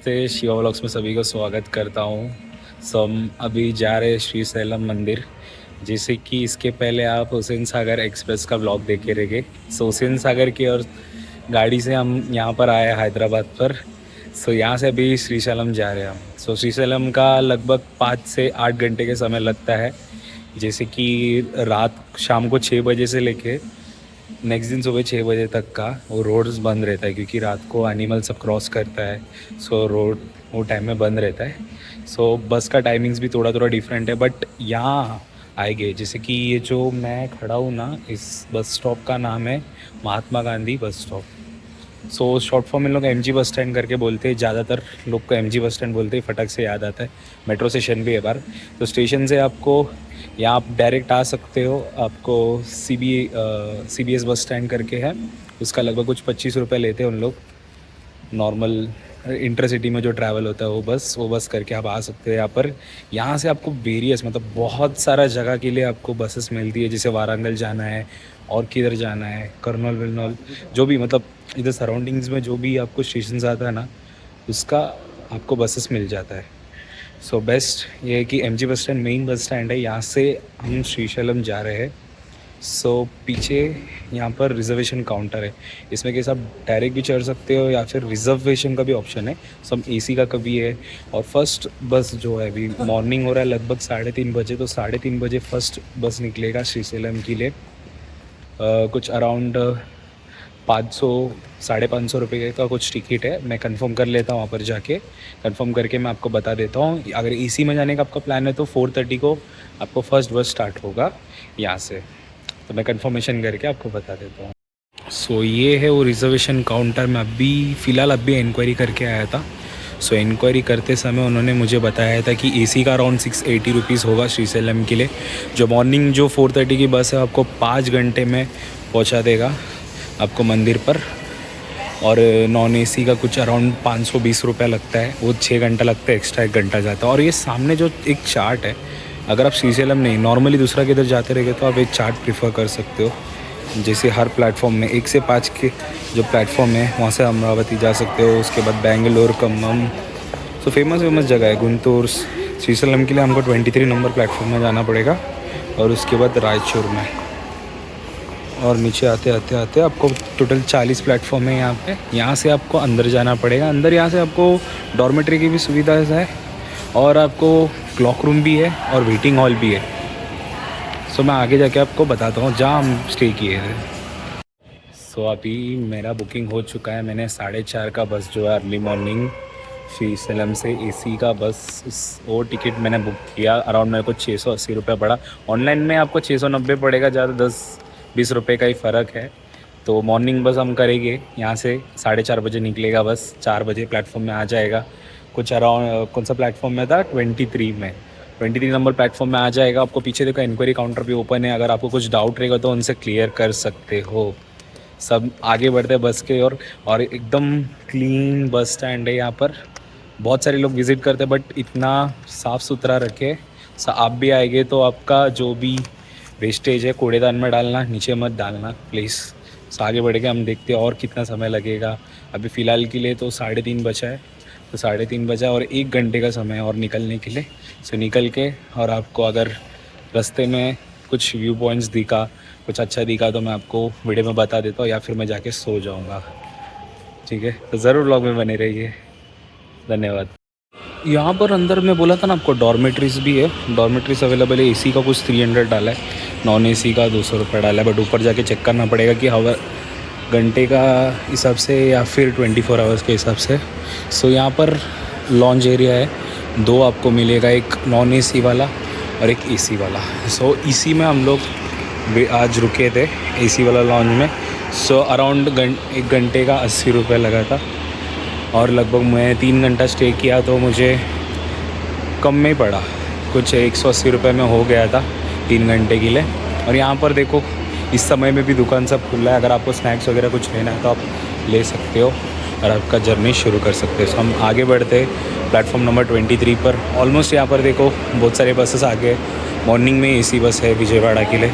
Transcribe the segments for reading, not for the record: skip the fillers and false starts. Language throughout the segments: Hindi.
नमस्ते, शिवा व्लॉग्स में सभी का स्वागत करता हूँ। हम अभी जा रहे हैं श्रीशैलम मंदिर। जैसे कि इसके पहले आप हुसैन सागर एक्सप्रेस का व्लॉग देखे रहेंगे। हुसैन सागर की और गाड़ी से हम यहाँ पर आए हैदराबाद पर। यहाँ से अभी श्रीशैलम जा रहे हैं हम। श्रीशैलम का लगभग 5 से 8 घंटे के समय लगता है। जैसे कि रात शाम को 6 बजे से लेके नेक्स्ट दिन सुबह 6 बजे तक का वो रोड्स बंद रहता है, क्योंकि रात को एनिमल सब क्रॉस करता है। रोड वो टाइम में बंद रहता है। बस का टाइमिंग्स भी थोड़ा थोड़ा डिफरेंट है, बट यहाँ आएंगे। जैसे कि ये जो मैं खड़ा हूँ ना, इस बस स्टॉप का नाम है Mahatma Gandhi bus stop. Short form in लोग एमजी बस स्टैंड करके बोलते हैं। ज़्यादातर लोग को एमजी बस स्टैंड बोलते हैं, फटक से याद आता है। मेट्रो स्टेशन भी है बार। स्टेशन से आपको यहाँ आप डायरेक्ट आ सकते हो। आपको CBS बस स्टैंड करके है, उसका लगभग कुछ 25 रुपये लेते हैं उन लोग। नॉर्मल इंटरसिटी में जो ट्रैवल होता है वो बस करके आप आ सकते हो यहाँ पर। यहाँ से आपको वेरियस मतलब बहुत सारा जगह के लिए आपको बसेस मिलती है। जैसे वारंगल जाना है और किधर जाना है, करनौल विलनौल, जो भी मतलब इधर सराउंडिंग्स में जो भी आपको स्टेशन आता है ना, उसका आपको बसेस मिल जाता है। बेस्ट ये है कि MG bus stand main bus stand है। यहाँ से हम श्रीशैलम जा रहे हैं। पीछे यहाँ पर रिजर्वेशन काउंटर है। इसमें कैसे आप डायरेक्ट भी चढ़ सकते हो या फिर रिजर्वेशन का भी ऑप्शन है। सब एसी का कभी है। और फर्स्ट बस जो है अभी मॉर्निंग हो रहा है लगभग 3:30 बजे, तो 3:30 बजे फर्स्ट बस निकलेगा श्रीशैलम के लिए। कुछ अराउंड 500 550 रुपये का कुछ टिकट है। मैं कंफर्म कर लेता हूँ, वहाँ पर जाके कंफर्म करके मैं आपको बता देता हूँ। अगर एसी में जाने का आपका प्लान है तो 4:30 को आपको फर्स्ट बस स्टार्ट होगा यहाँ से। तो मैं कंफर्मेशन करके आपको बता देता हूँ। ये है वो रिजर्वेशन काउंटर। मैं फ़िलहाल इंक्वायरी करके आया था। इंक्वायरी करते समय उन्होंने मुझे बताया था कि एसी का अराउंड 680 रुपीज़ होगा श्रीशैलम के लिए। जो मॉर्निंग जो 4:30 की बस है आपको 5 घंटे में पहुंचा देगा आपको मंदिर पर। और नॉन एसी का कुछ अराउंड 520 रुपये लगता है। वो 6 घंटा लगता है, एक्स्ट्रा 1 घंटा जाता है। और ये सामने जो एक चार्ट है, अगर आप श्रीशैलम नहीं नॉर्मली दूसरा किधर जाते रहेंगे तो आप एक चार्ट प्रीफर कर सकते हो। जैसे हर प्लेटफॉर्म में 1 से 5 के जो प्लेटफॉर्म है वहाँ से अमरावती जा सकते हो। उसके बाद बेंगलोर, खम्मम, फेमस जगह है। गुंटूर, श्रीशैलम के लिए हमको 23 नंबर प्लेटफॉर्म में जाना पड़ेगा। और उसके बाद रायचूर में, और नीचे आते आते आपको टोटल 40 प्लेटफॉर्म है यहाँ पे। यहाँ से आपको अंदर जाना पड़ेगा। अंदर यहाँ से आपको डॉर्मेट्री की भी सुविधा है, और आपको क्लॉक रूम भी है और वेटिंग हॉल भी है। मैं आगे जाके आपको बताता हूँ जहाँ हम स्टे किए थे। अभी मेरा बुकिंग हो चुका है। मैंने 4:30 का बस जो है अर्ली मॉर्निंग श्रीशैलम से एसी का बस, वो टिकट मैंने बुक किया। अराउंड मेरे को 680 रुपये पड़ा। ऑनलाइन में आपको 690 पड़ेगा, ज़्यादा 10-20 रुपये का ही फ़र्क है। तो मॉर्निंग बस हम करेंगे। यहाँ से 4:30 बजे निकलेगा बस, 4 बजे प्लेटफॉर्म में आ जाएगा। कुछ अराउंड कौन सा प्लेटफॉर्म में था, 23 नंबर प्लेटफॉर्म में आ जाएगा। आपको पीछे देखो इंक्वायरी काउंटर भी ओपन है। अगर आपको कुछ डाउट रहेगा तो उनसे क्लियर कर सकते हो। सब आगे बढ़ते बस के। और एकदम क्लीन बस स्टैंड है यहाँ पर। बहुत सारे लोग विज़िट करते हैं, बट इतना साफ़ सुथरा रखे। आप भी आएंगे तो आपका जो भी वेस्टेज है कूड़ेदान में डालना, नीचे मत डालना प्लीज़। आगे बढ़ के हम देखते हैं और कितना समय लगेगा। अभी फ़िलहाल के लिए तो 3:30 बचा है। तो 3:30 बजा और 1 घंटे का समय और निकलने के लिए। निकल के, और आपको अगर रास्ते में कुछ व्यू पॉइंट्स दिखा, कुछ अच्छा दिखा तो मैं आपको वीडियो में बता देता हूँ, या फिर मैं जाके सो जाऊँगा। ठीक है, तो ज़रूर व्लॉग में बने रहिए। धन्यवाद। यहाँ पर अंदर मैं बोला था ना आपको, डॉर्मेट्रीज़ भी है। डॉर्मेट्रीज़ अवेलेबल है। एसी का कुछ 300 डाला है, नॉन एसी का 200 रुपये डाला है। बट ऊपर जाके चेक करना पड़ेगा कि घंटे का हिसाब से या फिर 24 आवर्स के हिसाब से। यहाँ पर लॉन्च एरिया है, 2 आपको मिलेगा, एक नॉन एसी वाला और एक एसी वाला। इसी में हम लोग आज रुके थे, एसी वाला लॉन्च में। अराउंड 1 घंटे का 80 रुपये लगा था। और लगभग मैं 3 घंटा स्टे किया तो मुझे कम में ही पड़ा, कुछ 180 रुपये में हो गया था 3 घंटे के लिए। और यहाँ पर देखो इस समय में भी दुकान सब खुला है। अगर आपको स्नैक्स वगैरह कुछ लेना है तो आप ले सकते हो और आपका जर्नी शुरू कर सकते हो। हम आगे बढ़ते प्लेटफॉर्म नंबर 23 पर। ऑलमोस्ट यहाँ पर देखो बहुत सारे बसेस आ गए। मॉर्निंग में एसी बस है विजयवाड़ा के लिए।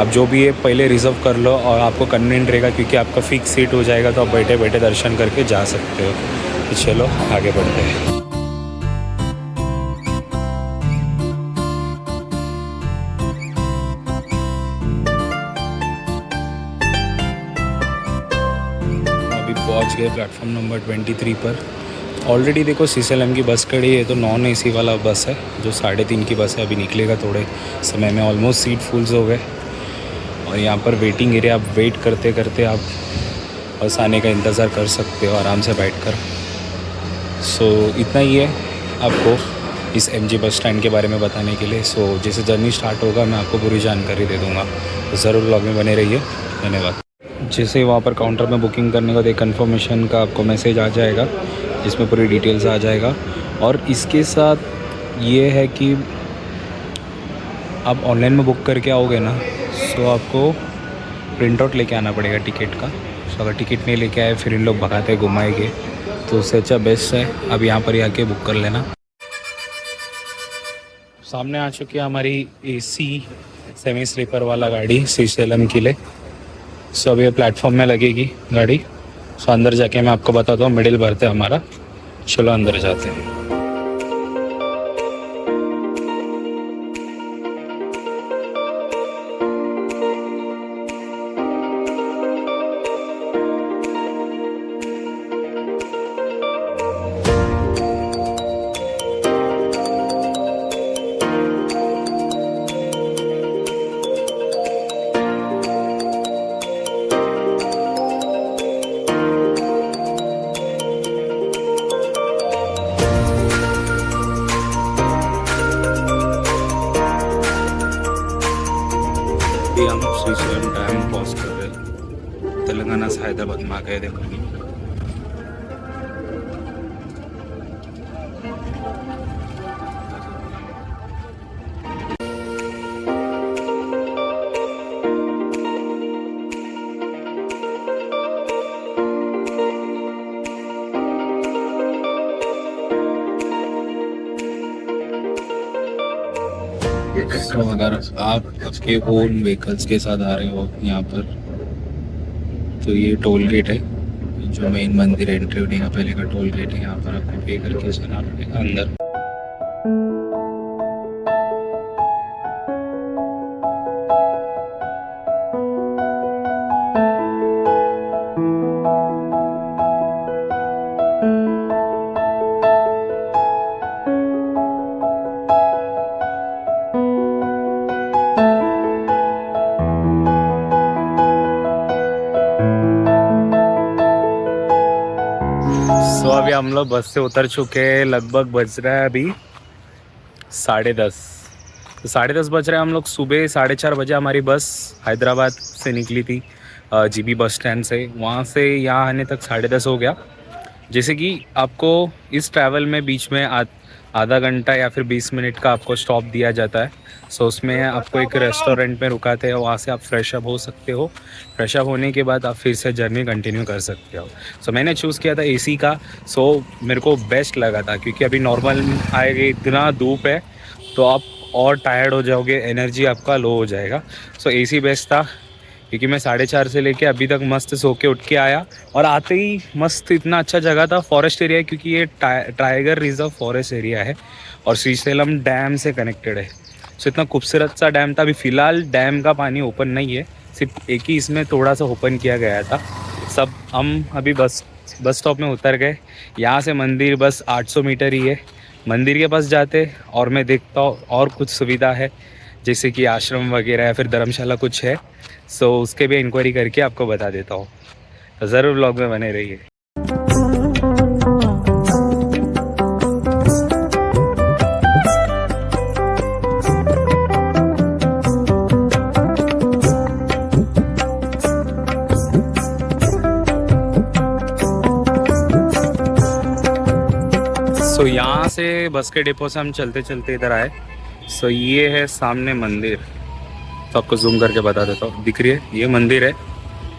अब जो भी है पहले रिज़र्व कर लो और आपको कन्वीनियंट रहेगा, क्योंकि आपका फिक्स सीट हो जाएगा तो आप बैठे बैठे दर्शन करके जा सकते हो। तो चलो आगे बढ़ते हैं। अभी पहुंच गए प्लेटफॉर्म नंबर 23 पर। ऑलरेडी देखो CCLM की बस खड़ी है, तो नॉन AC वाला बस है जो 3:30 की बस है। अभी निकलेगा थोड़े समय में। ऑलमोस्ट सीट फुल्स हो गए और यहाँ पर वेटिंग एरिया, आप वेट करते करते आप बस आने का इंतज़ार कर सकते हो आराम से बैठकर। सो इतना ही है आपको इस MG बस स्टैंड के बारे में बताने के लिए। सो जैसे जर्नी स्टार्ट होगा मैं आपको पूरी जानकारी दे दूँगा, तो ज़रूर व्लॉग में बने रहिए। धन्यवाद। जैसे वहाँ पर काउंटर में बुकिंग करने के बाद एक कन्फर्मेशन का आपको मैसेज आ जाएगा जिसमें पूरी डिटेल्स आ जाएगा। और इसके साथ ये है कि आप ऑनलाइन में बुक करके आओगे ना, सो आपको प्रिंट आउट लेके आना पड़ेगा टिकट का। सो अगर टिकट नहीं लेके आए फिर इन लोग भगाते घुमाएंगे, तो उससे अच्छा बेस्ट है अब यहाँ पर ही आके बुक कर लेना। सामने आ चुकी है हमारी AC सेमी स्लीपर वाला गाड़ी श्रीशैलम के लिए। सो अभी प्लेटफॉर्म में लगेगी गाड़ी। सो अंदर जाके मैं आपको बताता हूँ, मिडिल बर्थ है हमारा। चलो अंदर जाते हैं। अभी हम श्रीशैलम डैम क्रॉस कर रहे हैं। तेलंगाना से हैदराबाद में आ गए। देखो तो अगर आप आपके ओन व्हीकल्स के साथ आ रहे हो यहाँ पर, तो ये टोल गेट है जो मेन मंदिर एंट्री होने का पहले का टोल गेट है। यहाँ पर आपको पे करके जाना पड़ेगा अंदर। तो अभी हम लोग बस से उतर चुके हैं। लगभग बज रहा है अभी 10:30। तो 10:30 बज रहे हैं। हम लोग सुबह 4:30 बजे हमारी बस हैदराबाद से निकली थी GB बस स्टैंड से। वहाँ से यहाँ आने तक 10:30 हो गया। जैसे कि आपको इस ट्रैवल में बीच में आधा घंटा या फिर 20 मिनट का आपको स्टॉप दिया जाता है। सो उसमें आपको एक रेस्टोरेंट में रुकाते हैं, वहाँ से आप फ्रेश अप हो सकते हो। फ्रेश अप होने के बाद आप फिर से जर्नी कंटिन्यू कर सकते हो। सो मैंने चूज़ किया था AC का। सो मेरे को बेस्ट लगा था क्योंकि अभी नॉर्मल आएगा, इतना धूप है तो आप और टायर्ड हो जाओगे, एनर्जी आपका लो हो जाएगा। सो AC बेस्ट था क्योंकि मैं 4:30 से लेके अभी तक मस्त सो के उठ के आया। और आते ही मस्त इतना अच्छा जगह था। फॉरेस्ट एरिया है क्योंकि ये टाइगर रिजर्व फॉरेस्ट एरिया है और श्रीशैलम डैम से कनेक्टेड है। सो इतना खूबसूरत सा डैम था। अभी फ़िलहाल डैम का पानी ओपन नहीं है, सिर्फ एक ही इसमें थोड़ा सा ओपन किया गया था। सब हम अभी बस स्टॉप में उतर गए। यहाँ से मंदिर बस 800 मीटर ही है। मंदिर के पास जाते और मैं देखता हूँ और कुछ सुविधा है जैसे कि आश्रम वगैरह या फिर धर्मशाला कुछ है। सो उसके भी इंक्वायरी करके आपको बता देता हूँ, तो ज़रूर व्लॉग में बने रहिए। सो यहाँ से बस के डिपो से हम चलते चलते इधर आए। सो ये है सामने मंदिर, तो आपको जूम करके बता देता हूँ। दिख रही है ये मंदिर है,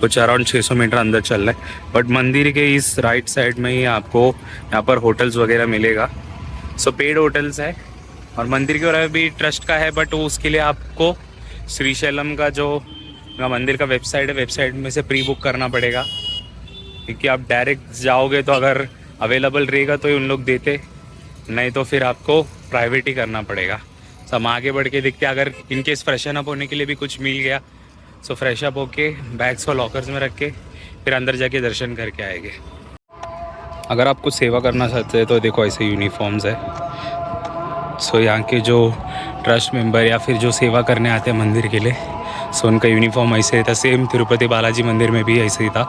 कुछ अराउंड 600 मीटर अंदर चल रहा है। बट मंदिर के इस राइट साइड में ही आपको यहाँ पर होटल्स वगैरह मिलेगा। सो पेड होटल्स है और मंदिर के और भी ट्रस्ट का है, बट उसके लिए आपको श्रीशैलम का जो मंदिर का वेबसाइट है, वेबसाइट में से प्री बुक करना पड़ेगा क्योंकि आप डायरेक्ट जाओगे तो अगर अवेलेबल रहेगा तो ही उन लोग देते, नहीं तो फिर आपको प्राइवेट ही करना पड़ेगा। तो हम आगे बढ़ के देखते हैं, अगर इनकेस फ्रेशन अप होने के लिए भी कुछ मिल गया सो फ्रेश अप होके बैग्स को लॉकर्स में रख के फिर अंदर जाके दर्शन करके आएंगे। अगर आप कुछ सेवा करना चाहते हैं तो देखो ऐसे यूनिफॉर्म्स है। सो यहाँ के जो ट्रस्ट मेंबर या फिर जो सेवा करने आते हैं मंदिर के लिए, सो उनका यूनिफॉर्म ऐसे ही था। सेम तिरुपति बालाजी मंदिर में भी ऐसे ही था।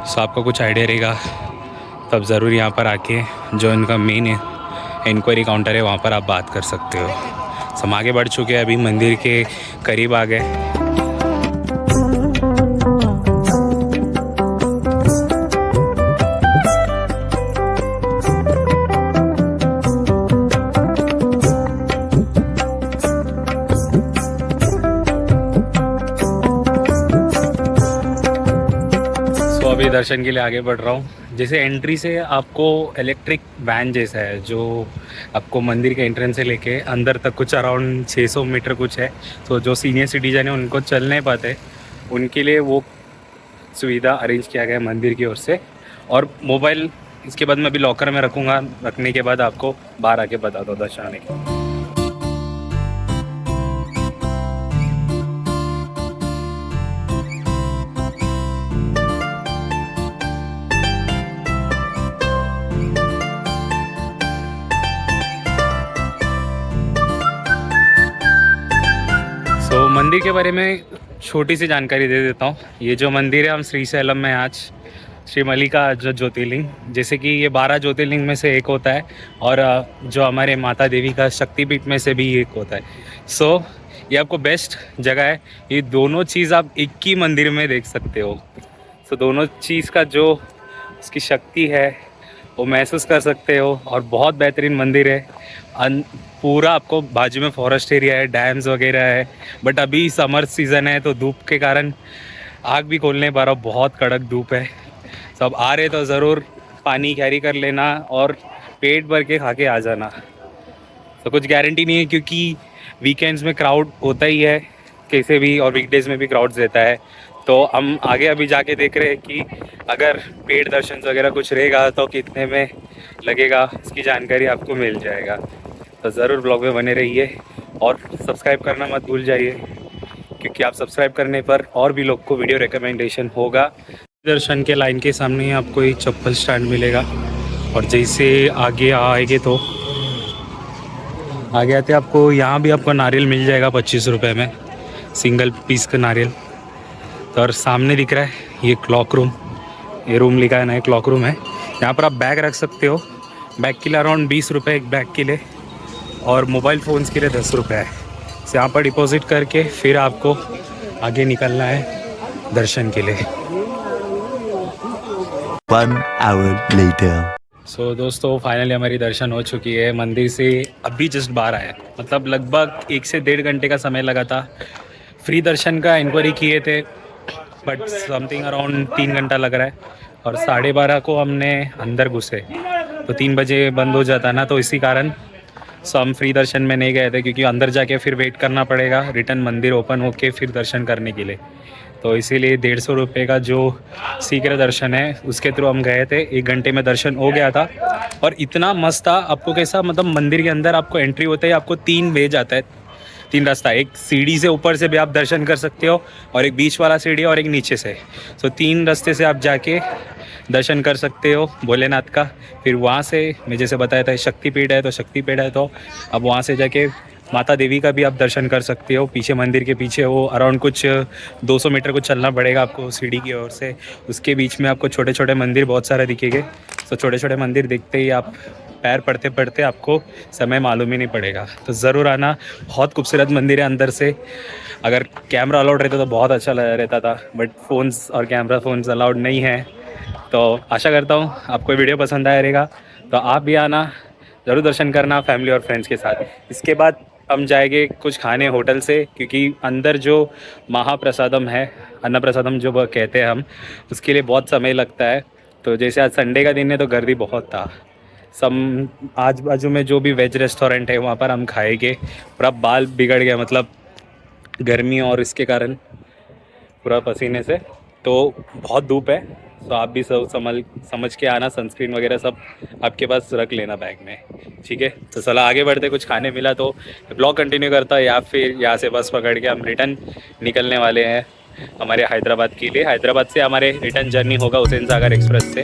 सो आपको कुछ आइडिया रहेगा तब ज़रूर यहाँ पर आके जो इनका मेन इंक्वायरी काउंटर है वहाँ पर आप बात कर सकते हो। हम आगे बढ़ चुके हैं, अभी मंदिर के करीब आ गए। अभी दर्शन के लिए आगे बढ़ रहा हूँ। जैसे एंट्री से आपको इलेक्ट्रिक वैन जैसा है जो आपको मंदिर के एंट्रेंस से लेके अंदर तक कुछ अराउंड 600 मीटर कुछ है। तो जो सीनियर सिटीजन है उनको चल नहीं पाते, उनके लिए वो सुविधा अरेंज किया गया है मंदिर की ओर से। और मोबाइल इसके बाद मैं अभी लॉकर में रखूँगा, रखने के बाद आपको बाहर आके बता दो दर्शन आने के। तो मंदिर के बारे में छोटी सी जानकारी दे देता हूँ। ये जो मंदिर है हम श्रीशैलम में आज श्री मल्लिका जो ज्योतिर्लिंग, जैसे कि ये 12 ज्योतिर्लिंग में से एक होता है और जो हमारे माता देवी का शक्तिपीठ में से भी एक होता है। सो ये आपको बेस्ट जगह है, ये दोनों चीज़ आप एक ही मंदिर में देख सकते हो। सो दोनों चीज़ का जो उसकी शक्ति है वो महसूस कर सकते हो और बहुत बेहतरीन मंदिर है। पूरा आपको बाजू में फॉरेस्ट एरिया है, डैम्स वगैरह है। बट अभी समर सीज़न है तो धूप के कारण आग भी खोल नहीं पा रहा, बहुत कड़क धूप है। सब आ रहे तो ज़रूर पानी कैरी कर लेना और पेट भर के खा के आ जाना। तो कुछ गारंटी नहीं है क्योंकि वीकेंड्स में क्राउड होता ही है कैसे भी, और वीकडेज़ में भी क्राउड्स रहता है। तो हम आगे अभी जाके देख रहे हैं कि अगर पेड दर्शन वगैरह कुछ रहेगा तो कितने में लगेगा, इसकी जानकारी आपको मिल जाएगा। तो ज़रूर ब्लॉग में बने रहिए और सब्सक्राइब करना मत भूल जाइए, क्योंकि आप सब्सक्राइब करने पर और भी लोग को वीडियो रिकमेंडेशन होगा। दर्शन के लाइन के सामने ही आपको एक चप्पल स्टैंड मिलेगा और जैसे आगे आएंगे तो आगे आते आपको यहाँ भी आपको नारियल मिल जाएगा 25 रुपये में, सिंगल पीस का नारियल। तो और सामने दिख रहा है ये क्लॉक रूम, ये रूम लिखा है ना, क्लॉक रूम है। यहाँ पर आप बैग रख सकते हो, बैग के लिए अराउंड 20 रुपये एक बैग के लिए, और मोबाइल फ़ोन्स के लिए 10 रुपये है। तो यहाँ पर डिपॉजिट करके फिर आपको आगे निकलना है दर्शन के लिए। 1 hour later. सो दोस्तों फाइनली हमारी दर्शन हो चुकी है। मंदिर से अभी जस्ट बाहर आया, मतलब लगभग 1 से 1.5 घंटे का समय लगा था। फ्री दर्शन का इंक्वायरी किए थे बट समथिंग अराउंड 3 घंटा लग रहा है, और 12:30 को हमने अंदर घुसे तो 3 बजे बंद हो जाता ना, तो इसी कारण सो हम फ्री दर्शन में नहीं गए थे, क्योंकि अंदर जाके फिर वेट करना पड़ेगा रिटर्न मंदिर ओपन होके फिर दर्शन करने के लिए। तो इसीलिए 150 रुपये का जो शीघ्र दर्शन है उसके थ्रू हम गए थे। 1 घंटे में दर्शन हो गया था और इतना मस्त था। आपको कैसा, मतलब मंदिर के अंदर आपको एंट्री होता है, आपको 3 वे जाता है, 3 रास्ता। एक सीढ़ी से ऊपर से भी आप दर्शन कर सकते हो, और एक बीच वाला सीढ़ी और एक नीचे से। तो 3 रास्ते से आप जाके दर्शन कर सकते हो भोलेनाथ का। फिर वहाँ से मैं जैसे बताया था शक्तिपीठ है, तो शक्तिपीठ है तो अब वहाँ से जाके माता देवी का भी आप दर्शन कर सकते हो। पीछे मंदिर के पीछे वो अराउंड कुछ 200 मीटर कुछ चलना पड़ेगा आपको सीढ़ी की ओर से। उसके बीच में आपको छोटे छोटे मंदिर बहुत सारे दिखेंगे। तो छोटे छोटे मंदिर देखते ही आप पैर पड़ते पड़ते आपको समय मालूम ही नहीं पड़ेगा। तो ज़रूर आना, बहुत खूबसूरत मंदिर है अंदर से। अगर कैमरा अलाउड रहता तो बहुत अच्छा रहता था, बट फ़ोन्स और कैमरा फ़ोन्स अलाउड नहीं है। तो आशा करता हूँ आपको वीडियो पसंद आया रहेगा, तो आप भी आना, ज़रूर दर्शन करना फैमिली और फ्रेंड्स के साथ। इसके बाद हम जाएंगे कुछ खाने होटल से, क्योंकि अंदर जो महाप्रसादम है, अन्न प्रसादम जो कहते हैं हम, उसके लिए बहुत समय लगता है। तो जैसे आज संडे का दिन है तो गर्दी बहुत था। सब आज बाजू में जो भी वेज रेस्टोरेंट है वहाँ पर हम खाएंगे। पूरा बाल बिगड़ गया, मतलब गर्मी और इसके कारण पूरा पसीने से, तो बहुत धूप है। तो आप भी सब समझ के आना, सनस्क्रीन वगैरह सब आपके पास रख लेना बैग में, ठीक है। तो चलो आगे बढ़ते, कुछ खाने मिला तो ब्लॉग कंटिन्यू करता या फिर यहाँ से बस पकड़ के हम रिटर्न निकलने वाले हैं हमारे हैदराबाद के लिए। हैदराबाद से हमारे रिटर्न जर्नी होगा हुसैन सागर एक्सप्रेस से।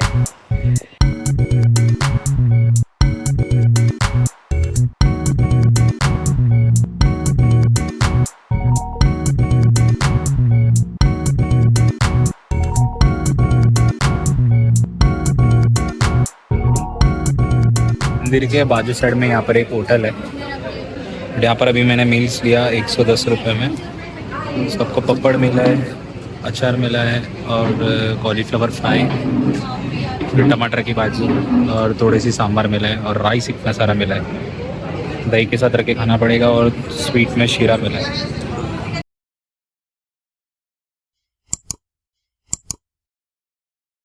मंदिर के बाजू साइड में यहाँ पर एक होटल है। यहाँ पर अभी मैंने मील्स लिया 110 रुपये में। सबको पपड़ मिला है, अचार मिला है और कॉलीफ्लावर फ्राई, फिर टमाटर की भाजी और थोड़ी सी सांभर मिला है और राइस इतना सारा मिला है। दही के साथ रख के खाना पड़ेगा और स्वीट में शीरा मिला है।